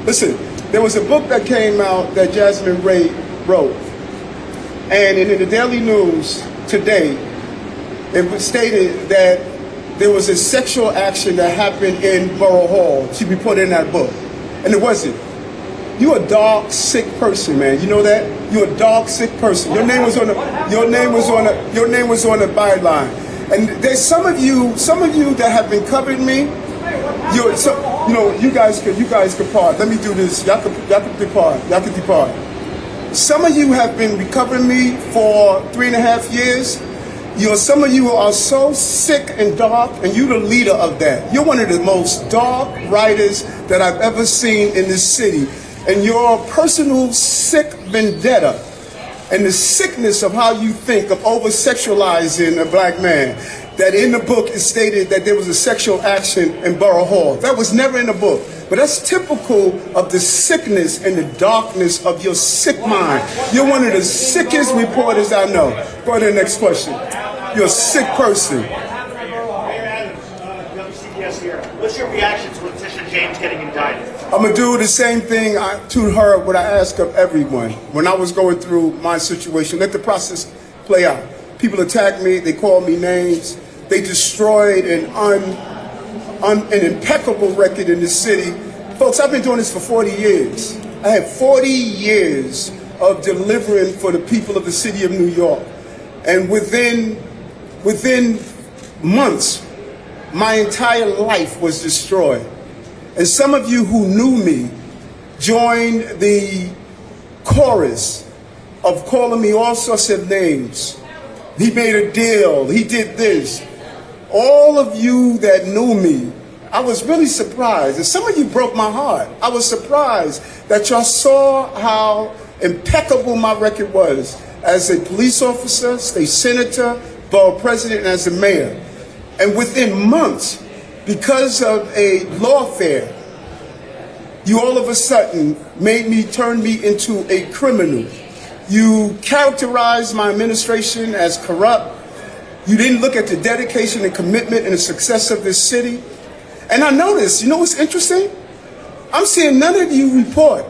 Listen, there was a book that came out that Jasmine Ray wrote, and in the Daily News today, it was stated that there was a sexual action that happened in Borough Hall. She reported in that book, and it wasn't. You're a dog sick person, man. You know that? You're a dog sick person. Your name was on the byline. And there's some of you that have been covering me. You guys could part. Let me do this. Y'all could depart. Y'all could depart. Some of you have been recovering me for 3.5 years. Some of you are so sick and dark, and you're the leader of that. You're one of the most dark writers that I've ever seen in this city. And your personal sick vendetta and the sickness of how you think of oversexualizing a black man, that in the book it stated that there was a sexual action in Borough Hall. That was never in the book. But that's typical of the sickness and the darkness of your sick mind. You're one of the sickest reporters I know. Go to the next question. You're a sick person. Mayor Adams, WCBS here. What's your reaction to Letitia James getting indicted? I'm going to do the same thing to her, what I ask of everyone. When I was going through my situation, let the process play out. People attacked me, they called me names, they destroyed an impeccable record in the city. Folks, I've been doing this for 40 years. I had 40 years of delivering for the people of the city of New York. And within months, my entire life was destroyed. And some of you who knew me joined the chorus of calling me all sorts of names. He made a deal, he did this. All of you that knew me, I was really surprised. And some of you broke my heart. I was surprised that y'all saw how impeccable my record was as a police officer, state senator, borough president, and as a mayor. And within months, because of a lawfare, you all of a sudden turned me into a criminal. You characterized my administration as corrupt. You didn't look at the dedication and commitment and the success of this city. And I noticed, you know what's interesting? I'm seeing none of you report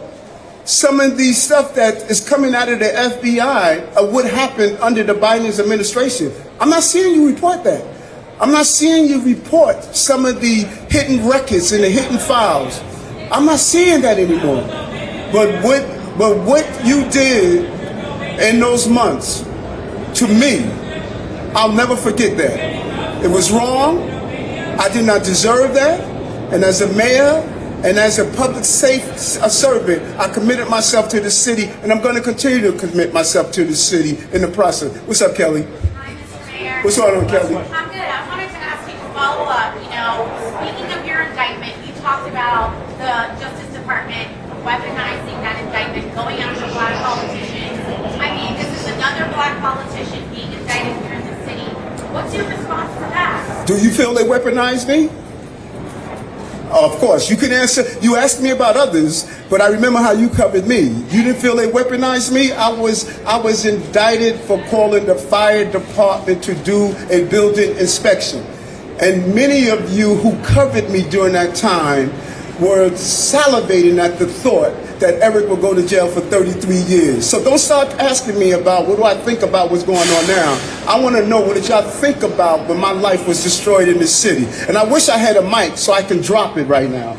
some of the stuff that is coming out of the FBI of what happened under the Biden administration. I'm not seeing you report that. I'm not seeing you report some of the hidden records and the hidden files. I'm not seeing that anymore. But what you did in those months, to me, I'll never forget that. It was wrong. I did not deserve that. And as a mayor and as a public servant, I committed myself to the city, and I'm going to continue to commit myself to the city in the process. What's up, Kelly? Hi, Mr. Mayor. What's going on, Kelly? I'm good. I wanted to ask you to follow up. Speaking of your indictment, you talked about the Justice Department weaponizing that indictment, going after black politicians. I mean, this is another black politician being indicted here in the city. What's your response to that? Do you feel they weaponized me? Of course, you can answer. You asked me about others, but I remember how you covered me. You didn't feel they weaponized me? I was indicted for calling the fire department to do a building inspection. And many of you who covered me during that time were salivating at the thought that Eric will go to jail for 33 years. So don't start asking me about what do I think about what's going on now. I want to know what did y'all think about when my life was destroyed in this city. And I wish I had a mic so I can drop it right now.